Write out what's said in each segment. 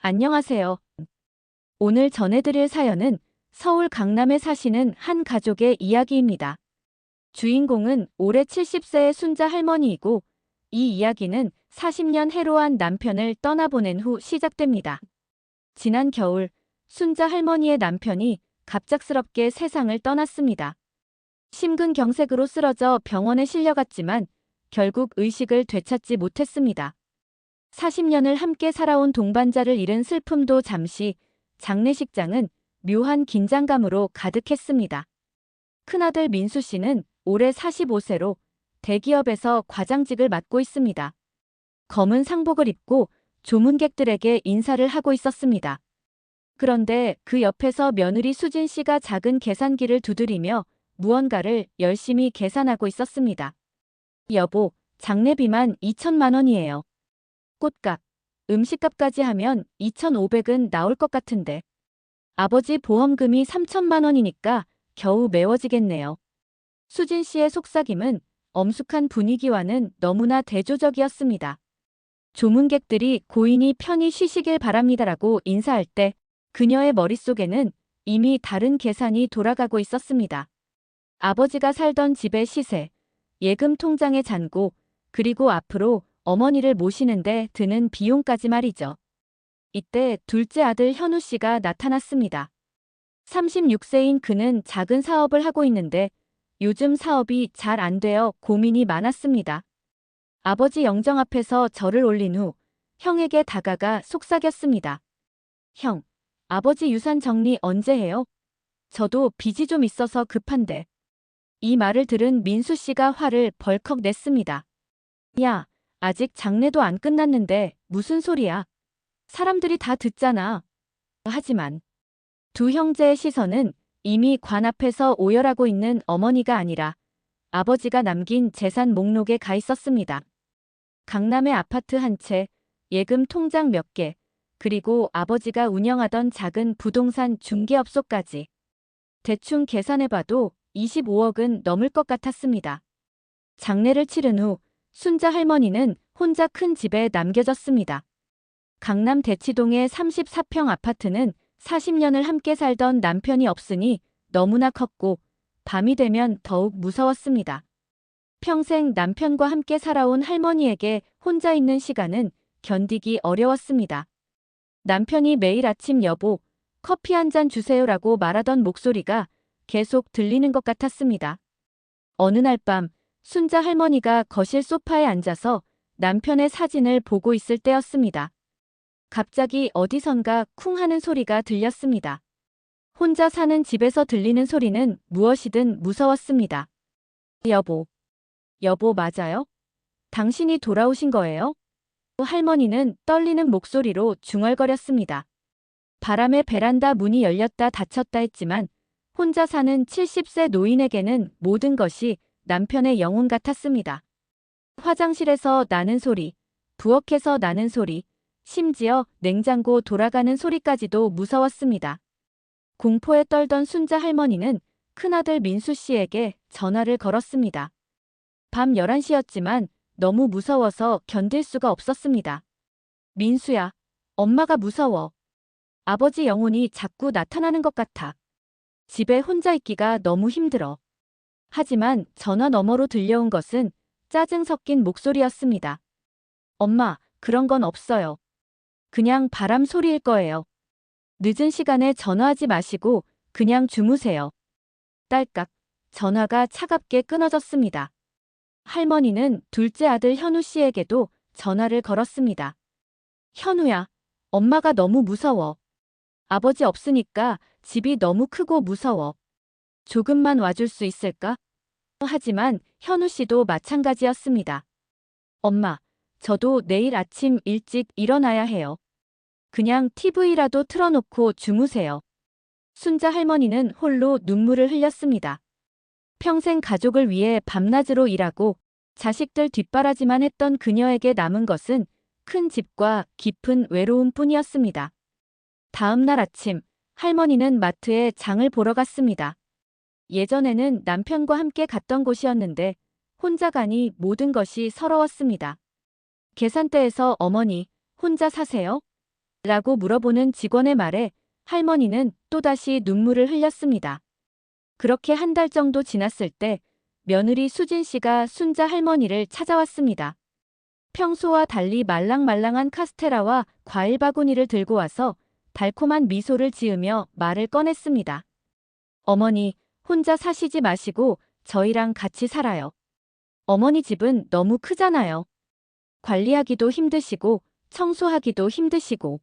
안녕하세요. 오늘 전해드릴 사연은 서울 강남에 사시는 한 가족의 이야기입니다. 주인공은 올해 70세의 순자 할머니이고 이 이야기는 40년 해로한 남편을 떠나보낸 후 시작됩니다. 지난 겨울 순자 할머니의 남편이 갑작스럽게 세상을 떠났습니다. 심근경색으로 쓰러져 병원에 실려갔지만 결국 의식을 되찾지 못했습니다. 40년을 함께 살아온 동반자를 잃은 슬픔도 잠시, 장례식장은 묘한 긴장감으로 가득했습니다. 큰아들 민수 씨는 올해 45세로 대기업에서 과장직을 맡고 있습니다. 검은 상복을 입고 조문객들에게 인사를 하고 있었습니다. 그런데 그 옆에서 며느리 수진 씨가 작은 계산기를 두드리며 무언가를 열심히 계산하고 있었습니다. 여보, 장례비만 2천만 원이에요. 꽃값, 음식값까지 하면 2,500은 나올 것 같은데. 아버지 보험금이 3천만 원이니까 겨우 메워지겠네요. 수진 씨의 속삭임은 엄숙한 분위기와는 너무나 대조적이었습니다. 조문객들이 고인이 편히 쉬시길 바랍니다라고 인사할 때 그녀의 머릿속에는 이미 다른 계산이 돌아가고 있었습니다. 아버지가 살던 집의 시세, 예금 통장의 잔고, 그리고 앞으로 어머니를 모시는데 드는 비용까지 말이죠. 이때 둘째 아들 현우 씨가 나타났습니다. 36세인 그는 작은 사업을 하고 있는데 요즘 사업이 잘 안 되어 고민이 많았습니다. 아버지 영정 앞에서 절을 올린 후 형에게 다가가 속삭였습니다. 형, 아버지 유산 정리 언제 해요? 저도 빚이 좀 있어서 급한데. 이 말을 들은 민수 씨가 화를 벌컥 냈습니다. 야, 아직 장례도 안 끝났는데 무슨 소리야? 사람들이 다 듣잖아. 하지만 두 형제의 시선은 이미 관 앞에서 오열하고 있는 어머니가 아니라 아버지가 남긴 재산 목록에 가 있었습니다. 강남의 아파트 한 채, 예금 통장 몇 개, 그리고 아버지가 운영하던 작은 부동산 중개업소까지. 대충 계산해봐도 25억은 넘을 것 같았습니다. 장례를 치른 후 순자 할머니는 혼자 큰 집에 남겨졌습니다. 강남 대치동의 34평 아파트는 40년을 함께 살던 남편이 없으니 너무나 컸고 밤이 되면 더욱 무서웠습니다. 평생 남편과 함께 살아온 할머니에게 혼자 있는 시간은 견디기 어려웠습니다. 남편이 매일 아침 여보, 커피 한 잔 주세요라고 말하던 목소리가 계속 들리는 것 같았습니다. 어느 날 밤 순자 할머니가 거실 소파에 앉아서 남편의 사진을 보고 있을 때였습니다. 갑자기 어디선가 쿵 하는 소리가 들렸습니다. 혼자 사는 집에서 들리는 소리는 무엇이든 무서웠습니다. 여보, 여보 맞아요? 당신이 돌아오신 거예요? 할머니는 떨리는 목소리로 중얼거렸습니다. 바람에 베란다 문이 열렸다 닫혔다 했지만 혼자 사는 70세 노인에게는 모든 것이 남편의 영혼 같았습니다. 화장실에서 나는 소리, 부엌에서 나는 소리, 심지어 냉장고 돌아가는 소리까지도 무서웠습니다. 공포에 떨던 순자 할머니는 큰아들 민수 씨에게 전화를 걸었습니다. 밤 11시였지만 너무 무서워서 견딜 수가 없었습니다. 민수야, 엄마가 무서워. 아버지 영혼이 자꾸 나타나는 것 같아. 집에 혼자 있기가 너무 힘들어. 하지만 전화 너머로 들려온 것은 짜증 섞인 목소리였습니다. 엄마, 그런 건 없어요. 그냥 바람 소리일 거예요. 늦은 시간에 전화하지 마시고 그냥 주무세요. 딸깍, 전화가 차갑게 끊어졌습니다. 할머니는 둘째 아들 현우 씨에게도 전화를 걸었습니다. 현우야, 엄마가 너무 무서워. 아버지 없으니까 집이 너무 크고 무서워. 조금만 와줄 수 있을까? 하지만 현우 씨도 마찬가지였습니다. 엄마, 저도 내일 아침 일찍 일어나야 해요. 그냥 TV라도 틀어놓고 주무세요. 순자 할머니는 홀로 눈물을 흘렸습니다. 평생 가족을 위해 밤낮으로 일하고 자식들 뒷바라지만 했던 그녀에게 남은 것은 큰 집과 깊은 외로움뿐이었습니다. 다음 날 아침, 할머니는 마트에 장을 보러 갔습니다. 예전에는 남편과 함께 갔던 곳이었는데 혼자 가니 모든 것이 서러웠습니다. 계산대에서 어머니, 혼자 사세요? 라고 물어보는 직원의 말에 할머니는 또다시 눈물을 흘렸습니다. 그렇게 한 달 정도 지났을 때 며느리 수진 씨가 순자 할머니를 찾아왔습니다. 평소와 달리 말랑말랑한 카스테라와 과일 바구니를 들고 와서 달콤한 미소를 지으며 말을 꺼냈습니다. 어머니, 혼자 사시지 마시고 저희랑 같이 살아요. 어머니 집은 너무 크잖아요. 관리하기도 힘드시고 청소하기도 힘드시고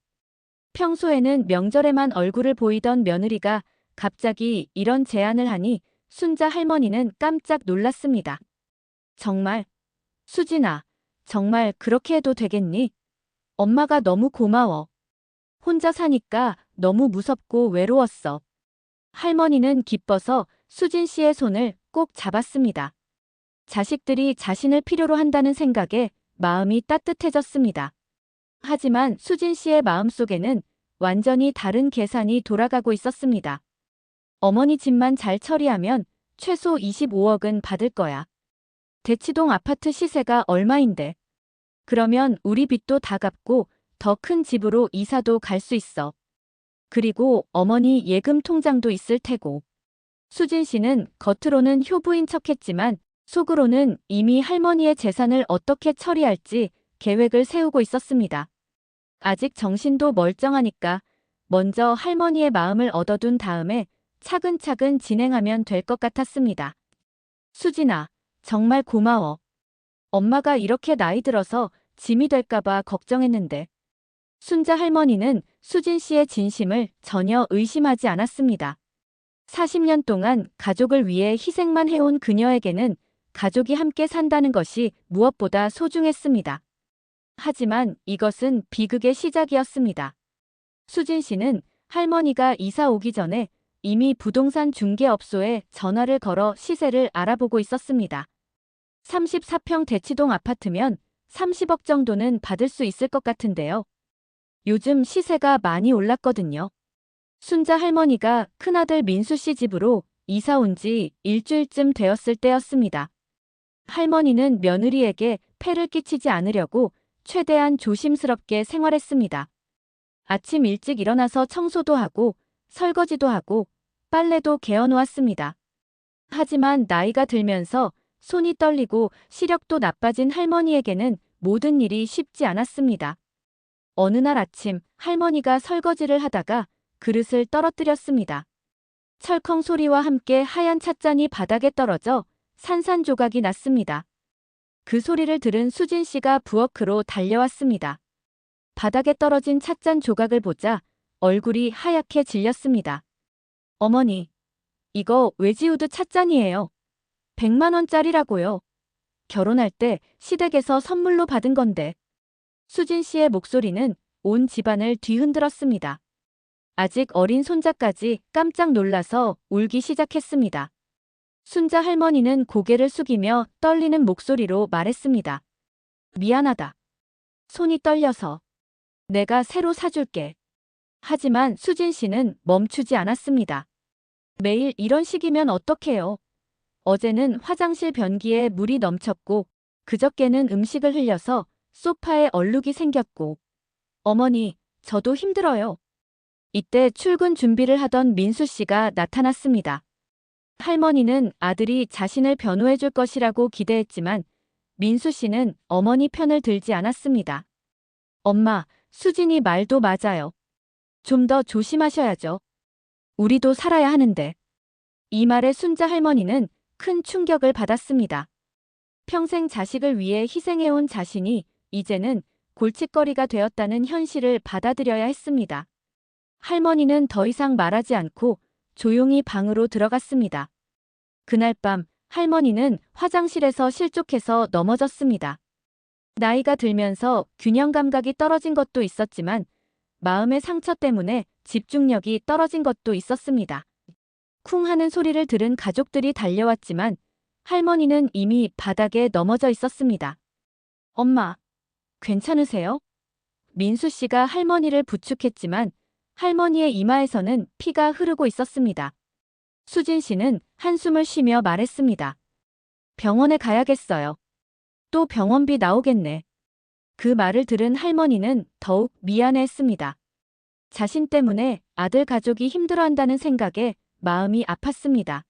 평소에는 명절에만 얼굴을 보이던 며느리가 갑자기 이런 제안을 하니 순자 할머니는 깜짝 놀랐습니다. 정말? 수진아, 정말 그렇게 해도 되겠니? 엄마가 너무 고마워. 혼자 사니까 너무 무섭고 외로웠어. 할머니는 기뻐서 수진 씨의 손을 꼭 잡았습니다. 자식들이 자신을 필요로 한다는 생각에 마음이 따뜻해졌습니다. 하지만 수진 씨의 마음속에는 완전히 다른 계산이 돌아가고 있었습니다. 어머니 집만 잘 처리하면 최소 25억은 받을 거야. 대치동 아파트 시세가 얼마인데. 그러면 우리 빚도 다 갚고 더 큰 집으로 이사도 갈 수 있어. 그리고 어머니 예금 통장도 있을 테고. 수진 씨는 겉으로는 효부인 척했지만 속으로는 이미 할머니의 재산을 어떻게 처리할지 계획을 세우고 있었습니다. 아직 정신도 멀쩡하니까 먼저 할머니의 마음을 얻어둔 다음에 차근차근 진행하면 될 것 같았습니다. 수진아, 정말 고마워. 엄마가 이렇게 나이 들어서 짐이 될까봐 걱정했는데. 순자 할머니는 수진 씨의 진심을 전혀 의심하지 않았습니다. 40년 동안 가족을 위해 희생만 해온 그녀에게는 가족이 함께 산다는 것이 무엇보다 소중했습니다. 하지만 이것은 비극의 시작이었습니다. 수진 씨는 할머니가 이사 오기 전에 이미 부동산 중개업소에 전화를 걸어 시세를 알아보고 있었습니다. 34평 대치동 아파트면 30억 정도는 받을 수 있을 것 같은데요. 요즘 시세가 많이 올랐거든요. 순자 할머니가 큰아들 민수 씨 집으로 이사 온 지 일주일쯤 되었을 때였습니다. 할머니는 며느리에게 폐를 끼치지 않으려고 최대한 조심스럽게 생활했습니다. 아침 일찍 일어나서 청소도 하고 설거지도 하고 빨래도 개어놓았습니다. 하지만 나이가 들면서 손이 떨리고 시력도 나빠진 할머니에게는 모든 일이 쉽지 않았습니다. 어느 날 아침 할머니가 설거지를 하다가 그릇을 떨어뜨렸습니다. 철컹 소리와 함께 하얀 찻잔이 바닥에 떨어져 산산조각이 났습니다. 그 소리를 들은 수진 씨가 부엌으로 달려왔습니다. 바닥에 떨어진 찻잔 조각을 보자 얼굴이 하얗게 질렸습니다. 어머니, 이거 외지우드 찻잔이에요. 100만 원짜리라고요. 결혼할 때 시댁에서 선물로 받은 건데. 수진 씨의 목소리는 온 집안을 뒤흔들었습니다. 아직 어린 손자까지 깜짝 놀라서 울기 시작했습니다. 순자 할머니는 고개를 숙이며 떨리는 목소리로 말했습니다. 미안하다. 손이 떨려서. 내가 새로 사줄게. 하지만 수진 씨는 멈추지 않았습니다. 매일 이런 식이면 어떡해요. 어제는 화장실 변기에 물이 넘쳤고 그저께는 음식을 흘려서 소파에 얼룩이 생겼고. 어머니, 저도 힘들어요. 이때 출근 준비를 하던 민수 씨가 나타났습니다. 할머니는 아들이 자신을 변호해 줄 것이라고 기대했지만 민수 씨는 어머니 편을 들지 않았습니다. 엄마, 수진이 말도 맞아요. 좀 더 조심하셔야죠. 우리도 살아야 하는데. 이 말에 순자 할머니는 큰 충격을 받았습니다. 평생 자식을 위해 희생해온 자신이 이제는 골칫거리가 되었다는 현실을 받아들여야 했습니다. 할머니는 더 이상 말하지 않고 조용히 방으로 들어갔습니다. 그날 밤 할머니는 화장실에서 실족해서 넘어졌습니다. 나이가 들면서 균형 감각이 떨어진 것도 있었지만 마음의 상처 때문에 집중력이 떨어진 것도 있었습니다. 쿵 하는 소리를 들은 가족들이 달려왔지만 할머니는 이미 바닥에 넘어져 있었습니다. 엄마, 괜찮으세요? 민수 씨가 할머니를 부축했지만 할머니의 이마에서는 피가 흐르고 있었습니다. 수진 씨는 한숨을 쉬며 말했습니다. 병원에 가야겠어요. 또 병원비 나오겠네. 그 말을 들은 할머니는 더욱 미안해했습니다. 자신 때문에 아들 가족이 힘들어한다는 생각에 마음이 아팠습니다.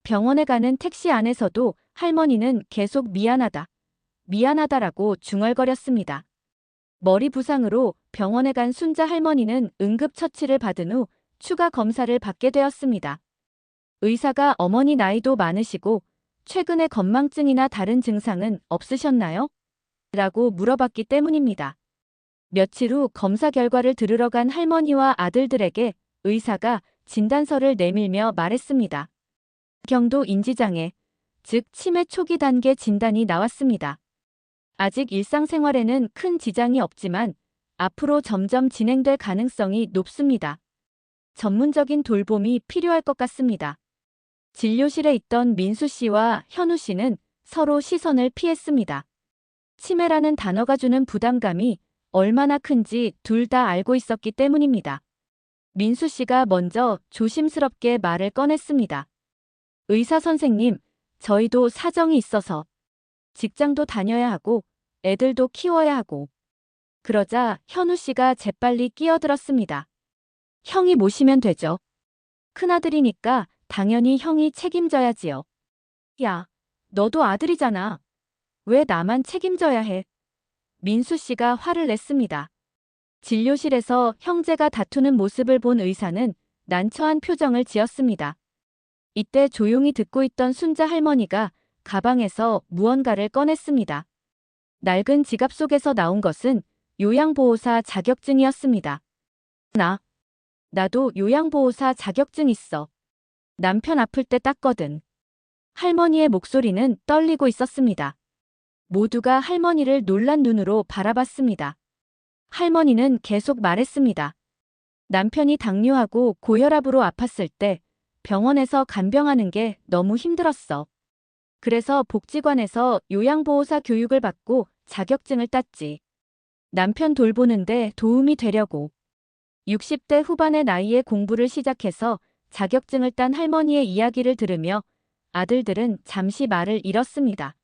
병원에 가는 택시 안에서도 할머니는 계속 미안하다, 미안하다라고 중얼거렸습니다. 머리 부상으로 병원에 간 순자 할머니는 응급처치를 받은 후 추가 검사를 받게 되었습니다. 의사가 어머니 나이도 많으시고 최근에 건망증이나 다른 증상은 없으셨나요? 라고 물어봤기 때문입니다. 며칠 후 검사 결과를 들으러 간 할머니와 아들들에게 의사가 진단서를 내밀며 말했습니다. 경도 인지장애, 즉 치매 초기 단계 진단이 나왔습니다. 아직 일상생활에는 큰 지장이 없지만 앞으로 점점 진행될 가능성이 높습니다. 전문적인 돌봄이 필요할 것 같습니다. 진료실에 있던 민수 씨와 현우 씨는 서로 시선을 피했습니다. 치매라는 단어가 주는 부담감이 얼마나 큰지 둘 다 알고 있었기 때문입니다. 민수 씨가 먼저 조심스럽게 말을 꺼냈습니다. 의사 선생님, 저희도 사정이 있어서 직장도 다녀야 하고 애들도 키워야 하고. 그러자 현우 씨가 재빨리 끼어들었습니다. 형이 모시면 되죠. 큰아들이니까 당연히 형이 책임져야지요. 야, 너도 아들이잖아. 왜 나만 책임져야 해? 민수 씨가 화를 냈습니다. 진료실에서 형제가 다투는 모습을 본 의사는 난처한 표정을 지었습니다. 이때 조용히 듣고 있던 순자 할머니가 가방에서 무언가를 꺼냈습니다. 낡은 지갑 속에서 나온 것은 요양보호사 자격증이었습니다. 나도 요양보호사 자격증 있어. 남편 아플 때 땄거든. 할머니의 목소리는 떨리고 있었습니다. 모두가 할머니를 놀란 눈으로 바라봤습니다. 할머니는 계속 말했습니다. 남편이 당뇨하고 고혈압으로 아팠을 때 병원에서 간병하는 게 너무 힘들었어. 그래서 복지관에서 요양보호사 교육을 받고 자격증을 땄지. 남편 돌보는데 도움이 되려고. 60대 후반의 나이에 공부를 시작해서 자격증을 딴 할머니의 이야기를 들으며 아들들은 잠시 말을 잃었습니다.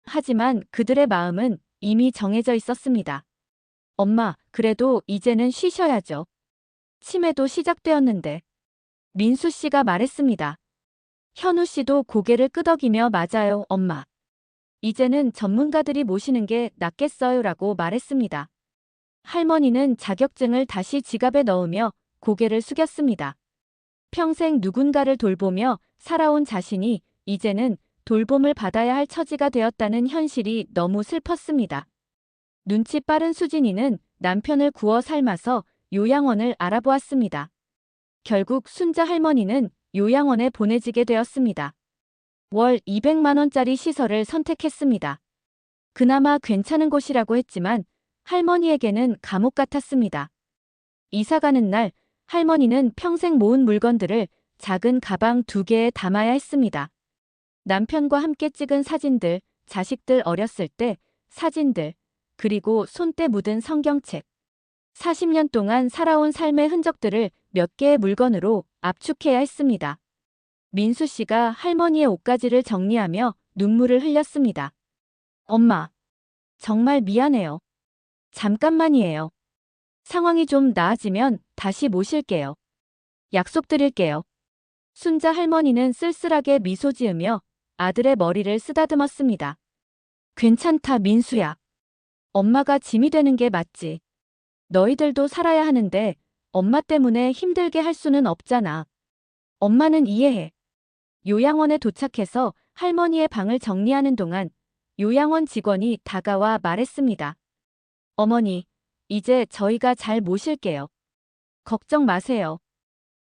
하지만 그들의 마음은 이미 정해져 있었습니다. 엄마, 그래도 이제는 쉬셔야죠. 치매도 시작되었는데. 민수 씨가 말했습니다. 현우 씨도 고개를 끄덕이며 맞아요, 엄마. 이제는 전문가들이 모시는 게 낫겠어요라고 말했습니다. 할머니는 자격증을 다시 지갑에 넣으며 고개를 숙였습니다. 평생 누군가를 돌보며 살아온 자신이 이제는 돌봄을 받아야 할 처지가 되었다는 현실이 너무 슬펐습니다. 눈치 빠른 수진이는 남편을 구워 삶아서 요양원을 알아보았습니다. 결국 순자 할머니는 요양원에 보내지게 되었습니다. 월 200만 원짜리 시설을 선택했습니다. 그나마 괜찮은 곳이라고 했지만 할머니에게는 감옥 같았습니다. 이사 가는 날 할머니는 평생 모은 물건들을 작은 가방 2개에 담아야 했습니다. 남편과 함께 찍은 사진들, 자식들 어렸을 때 사진들, 그리고 손때 묻은 성경책. 40년 동안 살아온 삶의 흔적들을 몇 개의 물건으로 압축해야 했습니다. 민수 씨가 할머니의 옷가지를 정리하며 눈물을 흘렸습니다. 엄마, 정말 미안해요. 잠깐만이에요. 상황이 좀 나아지면 다시 모실게요. 약속드릴게요. 순자 할머니는 쓸쓸하게 미소 지으며 아들의 머리를 쓰다듬었습니다. 괜찮다, 민수야. 엄마가 짐이 되는 게 맞지. 너희들도 살아야 하는데 엄마 때문에 힘들게 할 수는 없잖아. 엄마는 이해해. 요양원에 도착해서 할머니의 방을 정리하는 동안 요양원 직원이 다가와 말했습니다. 어머니, 이제 저희가 잘 모실게요. 걱정 마세요.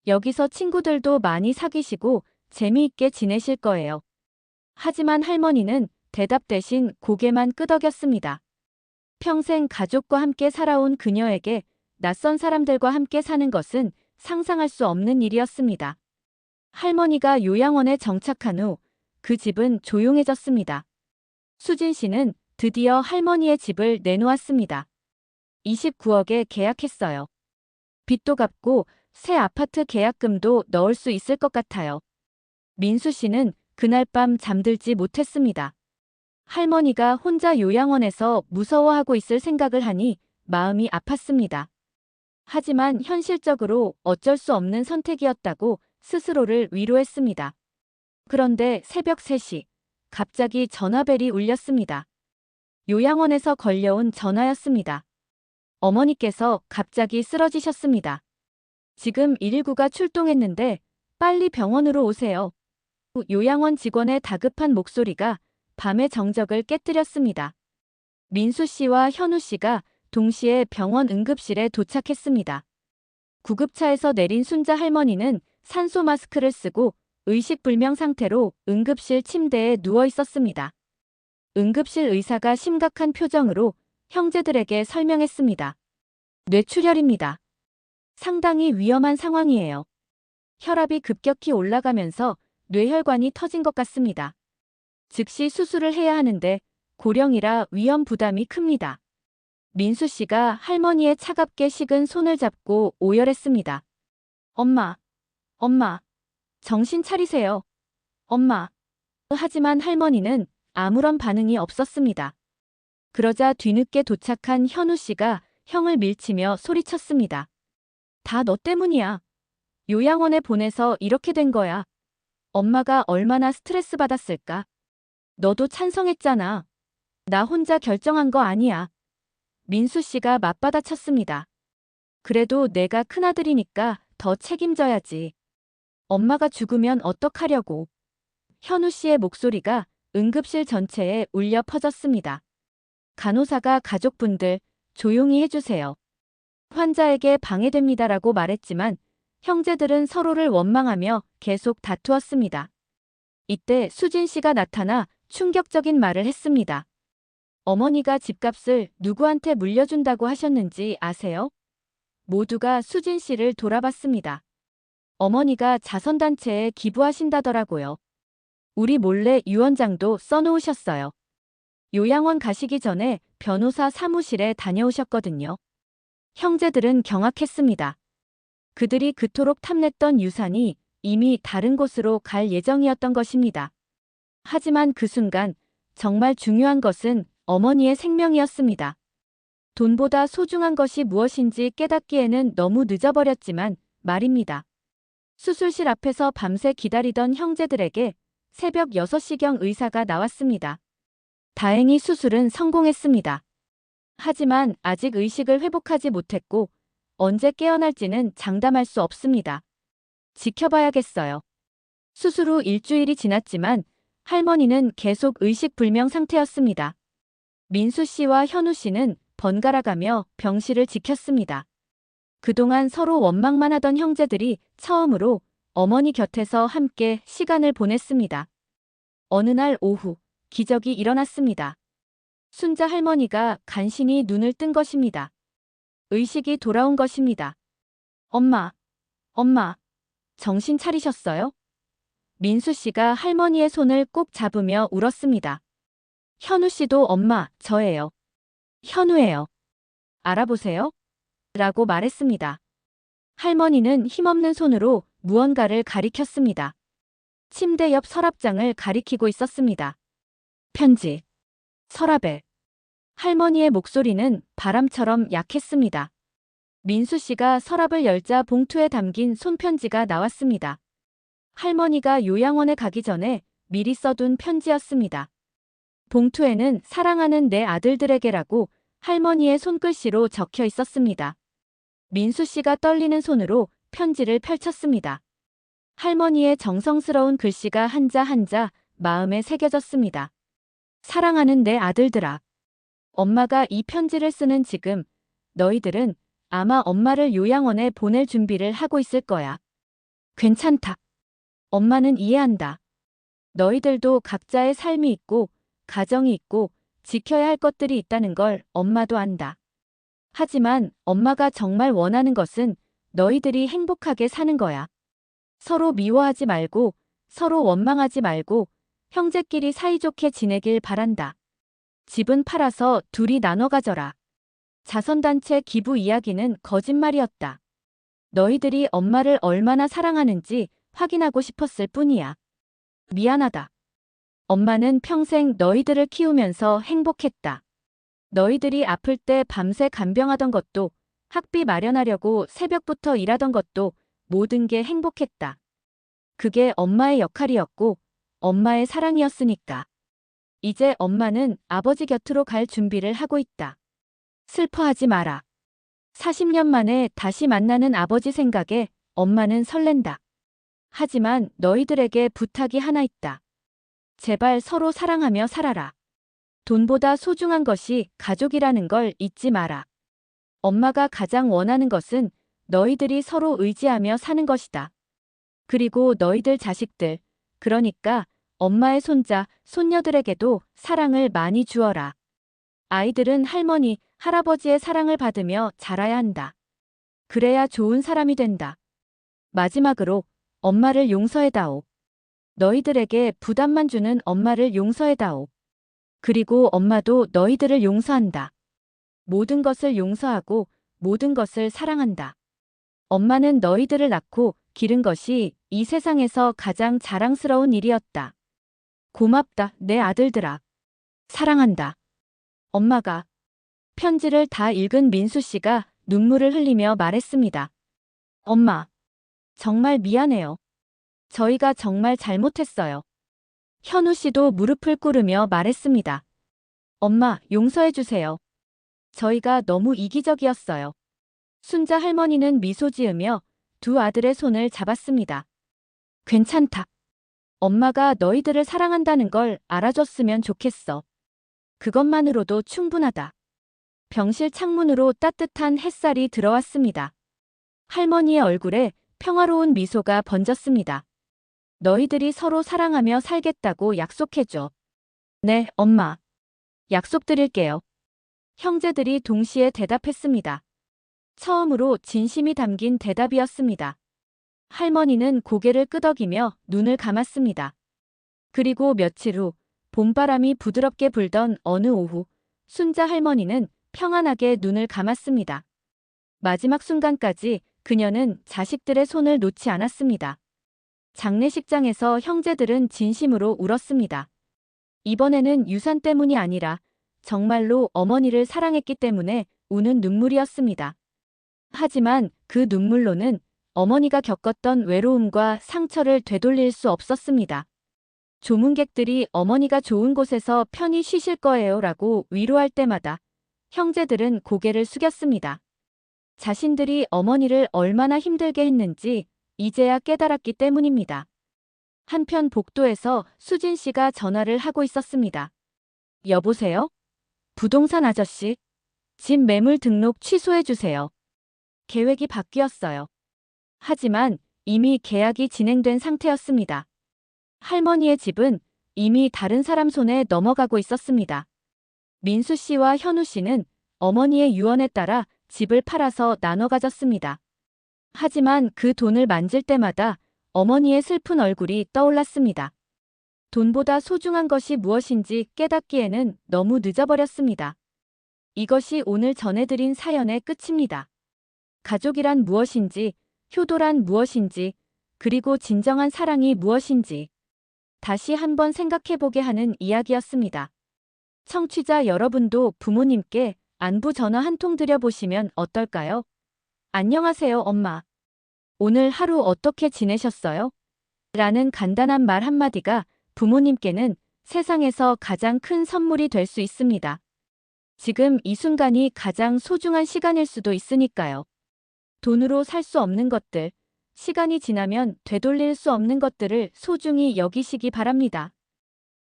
여기서 친구들도 많이 사귀시고 재미있게 지내실 거예요. 하지만 할머니는 대답 대신 고개만 끄덕였습니다. 평생 가족과 함께 살아온 그녀에게 낯선 사람들과 함께 사는 것은 상상할 수 없는 일이었습니다. 할머니가 요양원에 정착한 후 그 집은 조용해졌습니다. 수진 씨는 드디어 할머니의 집을 내놓았습니다. 29억에 계약했어요. 빚도 갚고 새 아파트 계약금도 넣을 수 있을 것 같아요. 민수 씨는 그날 밤 잠들지 못했습니다. 할머니가 혼자 요양원에서 무서워하고 있을 생각을 하니 마음이 아팠습니다. 하지만 현실적으로 어쩔 수 없는 선택이었다고 스스로를 위로했습니다. 그런데 새벽 3시, 갑자기 전화벨이 울렸습니다. 요양원에서 걸려온 전화였습니다. 어머니께서 갑자기 쓰러지셨습니다. 지금 119가 출동했는데 빨리 병원으로 오세요. 요양원 직원의 다급한 목소리가 밤의 정적을 깨뜨렸습니다. 민수 씨와 현우 씨가 동시에 병원 응급실에 도착했습니다. 구급차에서 내린 순자 할머니는 산소 마스크를 쓰고 의식불명 상태로 응급실 침대에 누워 있었습니다. 응급실 의사가 심각한 표정으로 형제들에게 설명했습니다. 뇌출혈입니다. 상당히 위험한 상황이에요. 혈압이 급격히 올라가면서 뇌혈관이 터진 것 같습니다. 즉시 수술을 해야 하는데 고령이라 위험 부담이 큽니다. 민수 씨가 할머니의 차갑게 식은 손을 잡고 오열했습니다. 엄마, 엄마, 정신 차리세요. 엄마. 하지만 할머니는 아무런 반응이 없었습니다. 그러자 뒤늦게 도착한 현우 씨가 형을 밀치며 소리쳤습니다. 다 너 때문이야. 요양원에 보내서 이렇게 된 거야. 엄마가 얼마나 스트레스 받았을까? 너도 찬성했잖아. 나 혼자 결정한 거 아니야. 민수 씨가 맞받아쳤습니다. 그래도 내가 큰아들이니까 더 책임져야지. 엄마가 죽으면 어떡하려고. 현우 씨의 목소리가 응급실 전체에 울려 퍼졌습니다. 간호사가 가족분들 조용히 해주세요. 환자에게 방해됩니다라고 말했지만 형제들은 서로를 원망하며 계속 다투었습니다. 이때 수진 씨가 나타나 충격적인 말을 했습니다. 어머니가 집값을 누구한테 물려준다고 하셨는지 아세요? 모두가 수진 씨를 돌아봤습니다. 어머니가 자선단체에 기부하신다더라고요. 우리 몰래 유언장도 써놓으셨어요. 요양원 가시기 전에 변호사 사무실에 다녀오셨거든요. 형제들은 경악했습니다. 그들이 그토록 탐냈던 유산이 이미 다른 곳으로 갈 예정이었던 것입니다. 하지만 그 순간 정말 중요한 것은 어머니의 생명이었습니다. 돈보다 소중한 것이 무엇인지 깨닫기에는 너무 늦어버렸지만 말입니다. 수술실 앞에서 밤새 기다리던 형제들에게 새벽 6시경 의사가 나왔습니다. 다행히 수술은 성공했습니다. 하지만 아직 의식을 회복하지 못했고 언제 깨어날지는 장담할 수 없습니다. 지켜봐야겠어요. 수술 후 일주일이 지났지만 할머니는 계속 의식불명 상태였습니다. 민수 씨와 현우 씨는 번갈아가며 병실을 지켰습니다. 그동안 서로 원망만 하던 형제들이 처음으로 어머니 곁에서 함께 시간을 보냈습니다. 어느 날 오후, 기적이 일어났습니다. 순자 할머니가 간신히 눈을 뜬 것입니다. 의식이 돌아온 것입니다. 엄마, 엄마, 정신 차리셨어요? 민수 씨가 할머니의 손을 꼭 잡으며 울었습니다. 현우 씨도 엄마, 저예요. 현우예요. 알아보세요. 라고 말했습니다. 할머니는 힘없는 손으로 무언가를 가리켰습니다. 침대 옆 서랍장을 가리키고 있었습니다. 편지. 서랍에. 할머니의 목소리는 바람처럼 약했습니다. 민수 씨가 서랍을 열자 봉투에 담긴 손편지가 나왔습니다. 할머니가 요양원에 가기 전에 미리 써둔 편지였습니다. 봉투에는 사랑하는 내 아들들에게라고 할머니의 손글씨로 적혀 있었습니다. 민수 씨가 떨리는 손으로 편지를 펼쳤습니다. 할머니의 정성스러운 글씨가 한자 한자 마음에 새겨졌습니다. 사랑하는 내 아들들아. 엄마가 이 편지를 쓰는 지금 너희들은 아마 엄마를 요양원에 보낼 준비를 하고 있을 거야. 괜찮다. 엄마는 이해한다. 너희들도 각자의 삶이 있고 가정이 있고 지켜야 할 것들이 있다는 걸 엄마도 안다. 하지만 엄마가 정말 원하는 것은 너희들이 행복하게 사는 거야. 서로 미워하지 말고 서로 원망하지 말고 형제끼리 사이좋게 지내길 바란다. 집은 팔아서 둘이 나눠 가져라. 자선단체 기부 이야기는 거짓말이었다. 너희들이 엄마를 얼마나 사랑하는지 확인하고 싶었을 뿐이야. 미안하다. 엄마는 평생 너희들을 키우면서 행복했다. 너희들이 아플 때 밤새 간병하던 것도 학비 마련하려고 새벽부터 일하던 것도 모든 게 행복했다. 그게 엄마의 역할이었고 엄마의 사랑이었으니까. 이제 엄마는 아버지 곁으로 갈 준비를 하고 있다. 슬퍼하지 마라. 40년 만에 다시 만나는 아버지 생각에 엄마는 설렌다. 하지만 너희들에게 부탁이 하나 있다. 제발 서로 사랑하며 살아라. 돈보다 소중한 것이 가족이라는 걸 잊지 마라. 엄마가 가장 원하는 것은 너희들이 서로 의지하며 사는 것이다. 그리고 너희들 자식들, 그러니까 엄마의 손자, 손녀들에게도 사랑을 많이 주어라. 아이들은 할머니, 할아버지의 사랑을 받으며 자라야 한다. 그래야 좋은 사람이 된다. 마지막으로 엄마를 용서해다오. 너희들에게 부담만 주는 엄마를 용서해다오. 그리고 엄마도 너희들을 용서한다. 모든 것을 용서하고 모든 것을 사랑한다. 엄마는 너희들을 낳고 기른 것이 이 세상에서 가장 자랑스러운 일이었다. 고맙다, 내 아들들아. 사랑한다. 엄마가 편지를 다 읽은 민수 씨가 눈물을 흘리며 말했습니다. 엄마, 정말 미안해요. 저희가 정말 잘못했어요. 현우 씨도 무릎을 꿇으며 말했습니다. 엄마, 용서해 주세요. 저희가 너무 이기적이었어요. 순자 할머니는 미소 지으며 두 아들의 손을 잡았습니다. 괜찮다. 엄마가 너희들을 사랑한다는 걸 알아줬으면 좋겠어. 그것만으로도 충분하다. 병실 창문으로 따뜻한 햇살이 들어왔습니다. 할머니의 얼굴에 평화로운 미소가 번졌습니다. 너희들이 서로 사랑하며 살겠다고 약속해줘. 네, 엄마. 약속드릴게요. 형제들이 동시에 대답했습니다. 처음으로 진심이 담긴 대답이었습니다. 할머니는 고개를 끄덕이며 눈을 감았습니다. 그리고 며칠 후 봄바람이 부드럽게 불던 어느 오후, 순자 할머니는 평안하게 눈을 감았습니다. 마지막 순간까지 그녀는 자식들의 손을 놓지 않았습니다. 장례식장에서 형제들은 진심으로 울었습니다. 이번에는 유산 때문이 아니라 정말로 어머니를 사랑했기 때문에 우는 눈물이었습니다. 하지만 그 눈물로는 어머니가 겪었던 외로움과 상처를 되돌릴 수 없었습니다. 조문객들이 어머니가 좋은 곳에서 편히 쉬실 거예요 라고 위로할 때마다 형제들은 고개를 숙였습니다. 자신들이 어머니를 얼마나 힘들게 했는지 이제야 깨달았기 때문입니다. 한편 복도에서 수진 씨가 전화를 하고 있었습니다. 여보세요? 부동산 아저씨. 집 매물 등록 취소해 주세요. 계획이 바뀌었어요. 하지만 이미 계약이 진행된 상태였습니다. 할머니의 집은 이미 다른 사람 손에 넘어가고 있었습니다. 민수 씨와 현우 씨는 어머니의 유언에 따라 집을 팔아서 나눠 가졌습니다. 하지만 그 돈을 만질 때마다 어머니의 슬픈 얼굴이 떠올랐습니다. 돈보다 소중한 것이 무엇인지 깨닫기에는 너무 늦어버렸습니다. 이것이 오늘 전해드린 사연의 끝입니다. 가족이란 무엇인지, 효도란 무엇인지, 그리고 진정한 사랑이 무엇인지 다시 한번 생각해보게 하는 이야기였습니다. 청취자 여러분도 부모님께 안부 전화 한 통 드려보시면 어떨까요? 안녕하세요, 엄마. 오늘 하루 어떻게 지내셨어요? 라는 간단한 말 한마디가 부모님께는 세상에서 가장 큰 선물이 될 수 있습니다. 지금 이 순간이 가장 소중한 시간일 수도 있으니까요. 돈으로 살 수 없는 것들, 시간이 지나면 되돌릴 수 없는 것들을 소중히 여기시기 바랍니다.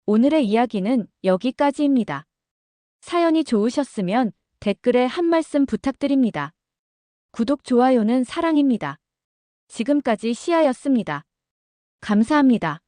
오늘의 이야기는 여기까지입니다. 사연이 좋으셨으면 댓글에 한 말씀 부탁드립니다. 구독, 좋아요는 사랑입니다. 지금까지 시아였습니다. 감사합니다.